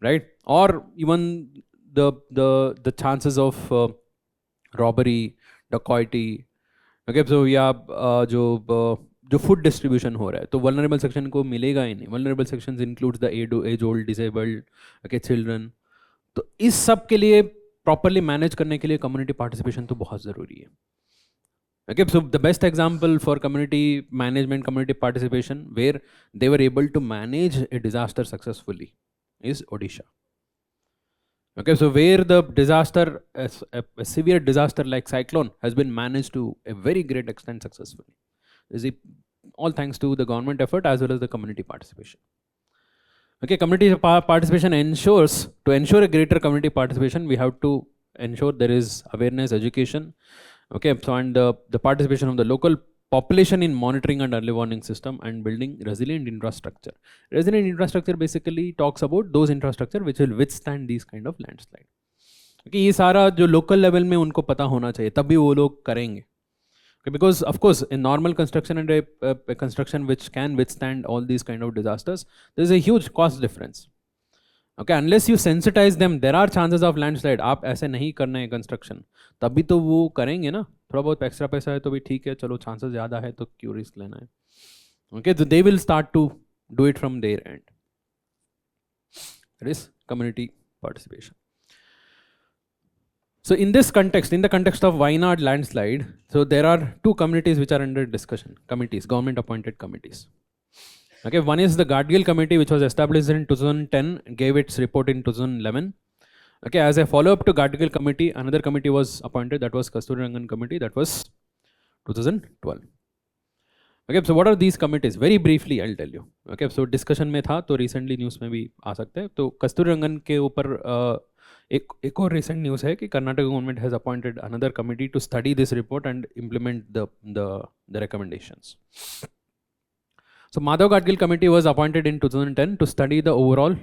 Speaker 2: right? Or even the chances of robbery, dacoity, okay, so या जो फूड डिस्ट्रीब्यूशन हो रहा है तो वल्नरेबल सेक्शन को मिलेगा ही नहीं. Vulnerable sections includes the aged old, disabled, okay, children. तो इस सब के लिए प्रॉपरली मैनेज करने के लिए कम्युनिटी पार्टिसिपेशन तो बहुत ज़रूरी है. Okay, so the best example for community management, community participation, where they were able to manage a disaster successfully, is Odisha. Okay, so where the disaster, a severe disaster like cyclone, has been managed to a very great extent successfully. Is it all thanks to the government effort as well as the community participation. Okay, community participation ensures, to ensure a greater community participation, we have to ensure there is awareness, education. Okay, so and the participation of the local population in monitoring and early warning system and building resilient infrastructure. Resilient infrastructure basically talks about those infrastructure which will withstand these kind of landslide. Okay, ये सारा जो local level में उनको पता होना चाहिए, तभी वो लोग करेंगे. Okay, because of course in normal construction and a construction which can withstand all these kind of disasters, there is a huge cost difference. Okay, unless you sensitize them, there are chances of landslide. आप ऐसे नहीं करना है construction, तभी तो वो करेंगे ना. थोड़ा बहुत एक्स्ट्रा पैसा है तो भी ठीक है, चलो chances ज़्यादा है तो क्यों रिस्क लेना है. Okay, so they will start to do it from their end. That is community participation. So in this context, in the context of Wayanad landslide, so there are two communities which are under discussion. Committees, government appointed committees. Okay, one is the Gadgil committee, which was established in 2010, gave its report in 2011. Okay, as a follow-up to Gadgil committee, another committee was appointed, that was Kasturirangan committee, that was 2012. Okay, so what are these committees? Very briefly, I'll tell you. Okay, so discussion में था, तो recently news में भी आ सकते हैं. तो कस्तूररंगन के ऊपर एक और recent news है कि Karnataka government has appointed another committee to study this report and implement the recommendations. So Madhav Gadgil committee was appointed in 2010 to study the overall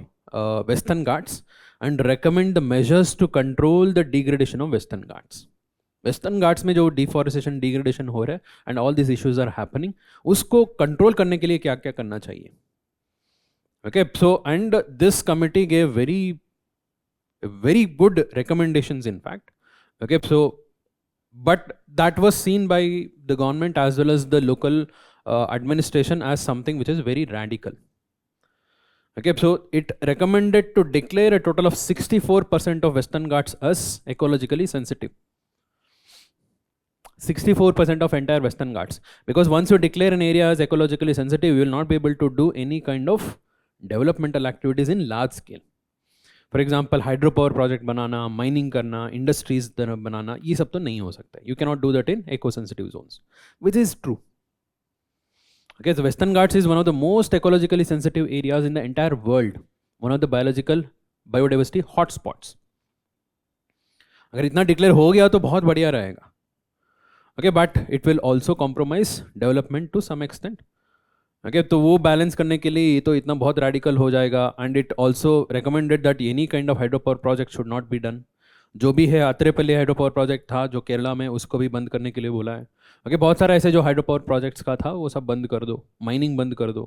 Speaker 2: Western Ghats and recommend the measures to control the degradation of Western Ghats. Western Ghats में जो deforestation, degradation हो रहा है and all these issues are happening, उसको control करने के लिए क्या क्या करना चाहिए. Okay, so and this committee gave very good recommendations in fact. Okay, so but that was seen by the government as well as the local administration as something which is very radical. Okay, so it recommended to declare a total of 64% of Western Ghats as ecologically sensitive. 64% of entire Western Ghats. Because once you declare an area as ecologically sensitive, you will not be able to do any kind of developmental activities in large scale. For example, hydropower project banana, mining करना, industries बनाना, ये सब तो नहीं हो सकता. You cannot do that in eco-sensitive zones, which is true. Okay, so Western Ghats is one of the most ecologically sensitive areas in the entire world. One of the biodiversity hotspots. अगर इतना declare हो गया तो बहुत बढ़िया रहेगा. Okay, but it will also compromise development to some extent. Okay, तो वो balance करने के लिए तो इतना बहुत radical हो जाएगा. And it also recommended that any kind of hydropower project should not be done. जो भी है अत्रेपल्ली हाइड्रोपावर प्रोजेक्ट था जो केरला में, उसको भी बंद करने के लिए बोला है. ओके, बहुत सारा ऐसे जो हाइड्रोपावर प्रोजेक्ट्स का था वो सब बंद कर दो, माइनिंग बंद कर दो.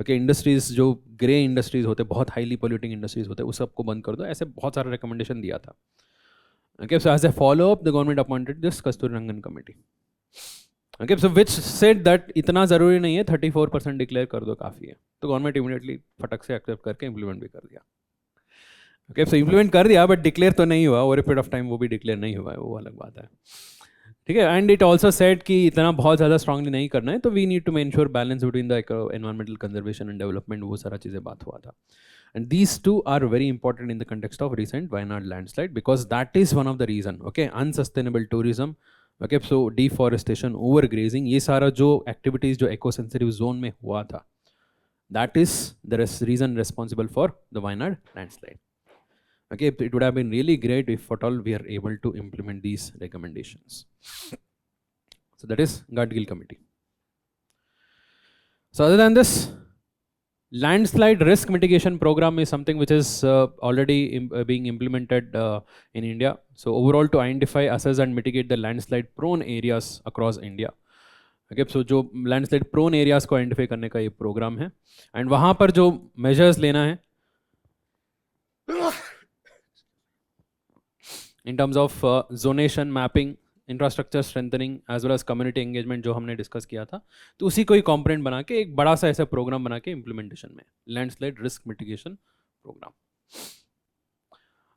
Speaker 2: ओके, इंडस्ट्रीज जो ग्रे इंडस्ट्रीज होते, बहुत हाईली पोल्यूटिंग इंडस्ट्रीज होते, उस सबको बंद कर दो. ऐसे बहुत सारा रिकमेंडेशन दिया था. Okay, so as a follow up the government appointed this Kasturirangan committee. Okay, so which said that इतना ज़रूरी नहीं है, 34% डिक्लेयर कर दो काफ़ी है. तो गवर्नमेंट इमीडिएटली फटक से एक्सेप्ट करके इम्प्लीमेंट भी कर दिया. ओके, सो इम्प्लीमेंट कर दिया बट डिक्लेयर तो नहीं हुआ. Over a period of time वो भी डिक्लेयर नहीं हुआ है, वो अलग बात है. ठीक है. एंड इट ऑल्सो सेट कि इतना बहुत ज़्यादा स्ट्रांगली नहीं करना है, तो we need to ensure balance between the environmental conservation and development. वो सारा चीज़ें बात हुआ था. And these two are very important in the context of recent Wayanad landslide, because that is one of the reason. Okay, unsustainable tourism. Okay, so deforestation, overgrazing, ये सारा जो activities जो इको सेंसिटिव जोन में हुआ था, that is the reason responsible for the Wayanad landslide. Okay, it would have been really great if at all we are able to implement these recommendations. So that is Gadgil committee. So other than this, landslide risk mitigation program is something which is already being implemented in India. So overall to identify, assess and mitigate the landslide prone areas across India. Okay, so जो landslide prone areas को identify करने का ये program है. And वहाँ पर जो measures लेना है, in terms of zonation mapping, infrastructure strengthening as well as community engagement जो हमने डिस्कस किया था, तो उसी को ही कॉम्पोनेंट बना के एक बड़ा सा ऐसा प्रोग्राम बना के इम्प्लीमेंटेशन में landslide risk mitigation programme.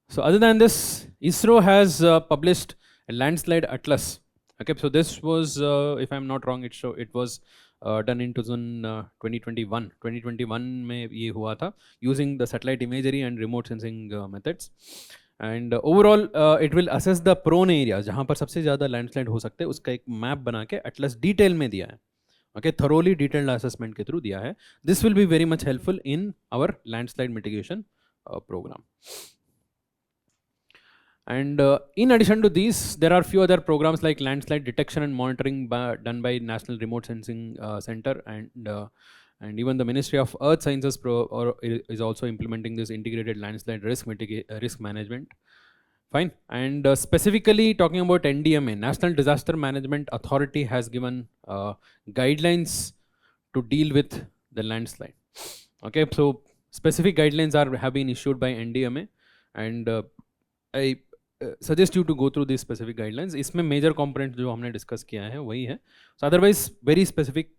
Speaker 2: So other than this, ISRO has published a landslide atlas. Okay, so this was, if I'm not wrong, it was done in 2021. 2021 में ये हुआ था using the satellite imagery and remote sensing methods. And overall, it will assess the prone areas जहाँ पर सबसे ज़्यादा landslide हो सकते हैं, उसका एक map बना के atlas detail में दिया है. Okay, thoroughly detailed assessment के through दिया है. This will be very much helpful in our landslide mitigation program. And in addition to these, there are few other programs like landslide detection and monitoring done by National Remote Sensing Center, and even the Ministry of Earth Sciences is also implementing this integrated landslide risk management. Fine. And specifically talking about NDMA, National Disaster Management Authority has given guidelines to deal with the landslide. Okay, so specific guidelines have been issued by NDMA, and I suggest you to go through these specific guidelines. इसमें major component जो हमने discuss किया है वही है. So otherwise very specific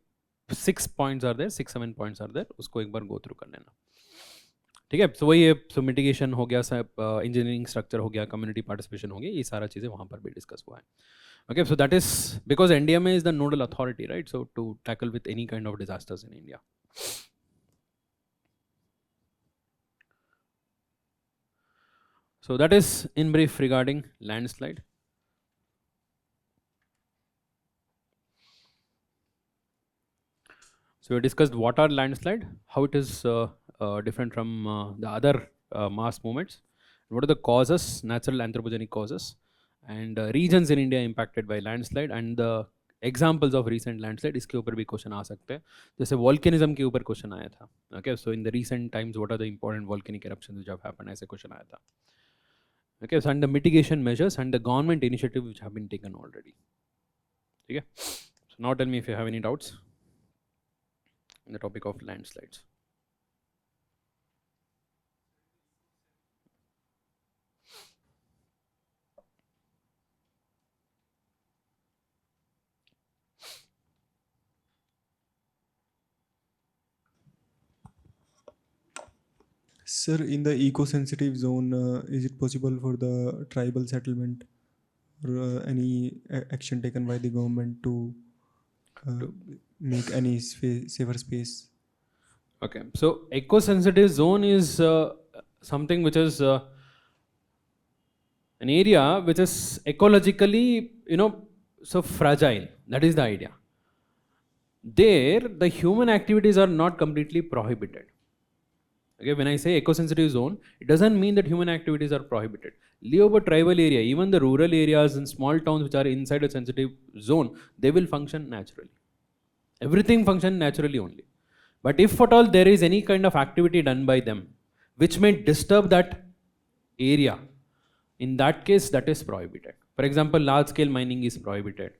Speaker 2: 6 points are there, 6-7 points are there. उसको एक बार go through कर लेना. ठीक है. So वही है. So mitigation हो गया, engineering structure हो गया, community participation हो गया, ये सारा चीज़ें वहाँ पर भी discuss हुआ है. Okay, so that is because NDMA is the nodal authority, right? So to tackle with any kind of disasters in India. So that is in brief regarding landslide. So we discussed what are landslide, how it is different from the other mass movements, what are the causes, natural anthropogenic causes, and regions in India impacted by landslide, and the examples of recent landslide. इसके ऊपर भी question आ सकते हैं. जैसे volcanism के ऊपर question आया था. Okay, so in the recent times, what are the important volcanic eruptions which have happened? ऐसे क्वेश्चन आया था. Okay, so and the mitigation measures and the government initiative which have been taken already. Okay, so now tell me if you have any doubts in the topic of landslides.
Speaker 3: Sir, in the eco-sensitive zone, is it possible for the tribal settlement or any action taken by the government to make any safer space?
Speaker 2: Okay, so eco-sensitive zone is something which is an area which is ecologically, so fragile. That is the idea. There, the human activities are not completely prohibited. Okay, when I say eco-sensitive zone, it doesn't mean that human activities are prohibited. Leopold tribal area, even the rural areas and small towns which are inside a sensitive zone, they will function naturally. Everything function naturally only. But if at all there is any kind of activity done by them, which may disturb that area, in that case, that is prohibited. For example, large-scale mining is prohibited.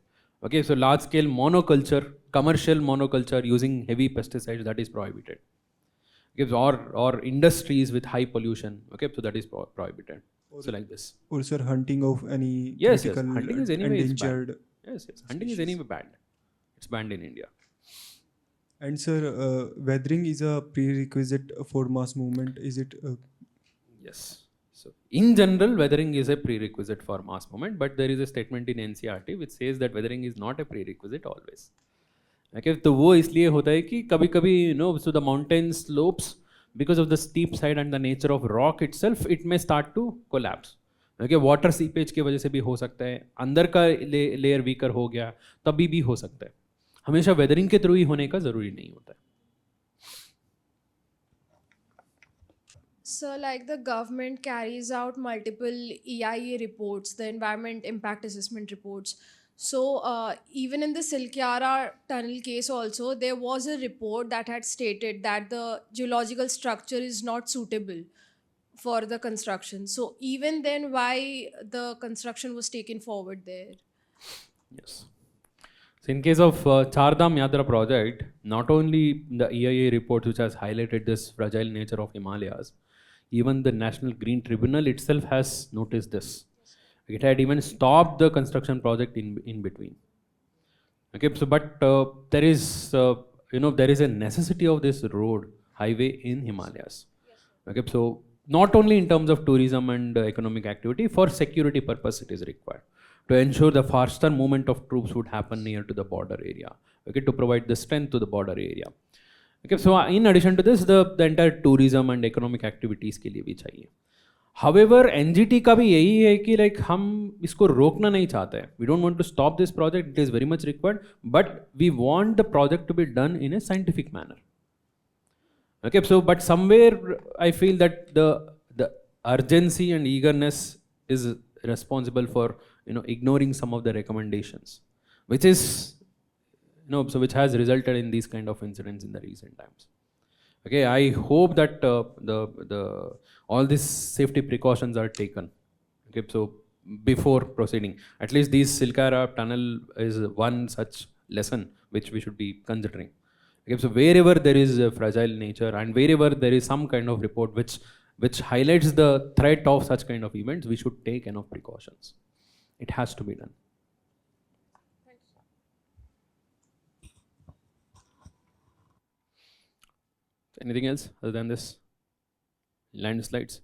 Speaker 2: Okay, so large-scale monoculture, commercial monoculture using heavy pesticides, that is prohibited. Or industries with high pollution, okay, so that is prohibited. So like this.
Speaker 3: Or sir, hunting of any
Speaker 2: yes,
Speaker 3: critical
Speaker 2: hunting is anyway
Speaker 3: endangered.
Speaker 2: Yes, hunting is anyway banned. It's banned in India.
Speaker 3: And sir, weathering is a prerequisite for mass movement. Is it?
Speaker 2: Yes. So in general, weathering is a prerequisite for mass movement, but there is a statement in NCRT which says that weathering is not a prerequisite always. Okay, तो वो इसलिए होता है कि कभी कभी so the mountain slopes, because of the steep side and the nature of rock itself, it may start to collapse. Okay, water seepage की वजह से भी हो सकता है, अंदर का layer weaker हो गया तभी भी हो सकता है. हमेशा weathering के थ्रू ही होने का जरूरी नहीं होता है.
Speaker 4: So, like the government carries out multiple EIA reports, the Environment Impact Assessment reports. So, even in the Silkyara tunnel case also, there was a report that had stated that the geological structure is not suitable for the construction. So, even then, why the construction was taken forward there?
Speaker 2: Yes. So, in case of Chardham Yatra project, not only the EIA report which has highlighted this fragile nature of Himalayas, even the National Green Tribunal itself has noticed this. It had even stopped the construction project in between. Okay, so but there is there is a necessity of this road highway in Himalayas. Okay, so not only in terms of tourism and economic activity, for security purpose it is required to ensure the faster movement of troops would happen near to the border area. Okay, to provide the strength to the border area. Okay, so in addition to this, the entire tourism and economic activities के लिए भी चाहिए. However, NGT का भी यही है कि like हम इसको रोकना नहीं चाहते हैं. We don't want to stop this project. It is very much required, but we want the project to be done in a scientific manner. Okay, so but somewhere I feel that the urgency and eagerness is responsible for ignoring some of the recommendations, which is so which has resulted in these kind of incidents in the recent times. Okay, I hope that the all these safety precautions are taken. Okay, so before proceeding, at least these Silkara tunnel is one such lesson which we should be considering. Okay, so wherever there is a fragile nature and wherever there is some kind of report which highlights the threat of such kind of events, we should take enough precautions. It has to be done. Anything else other than this? Landslides?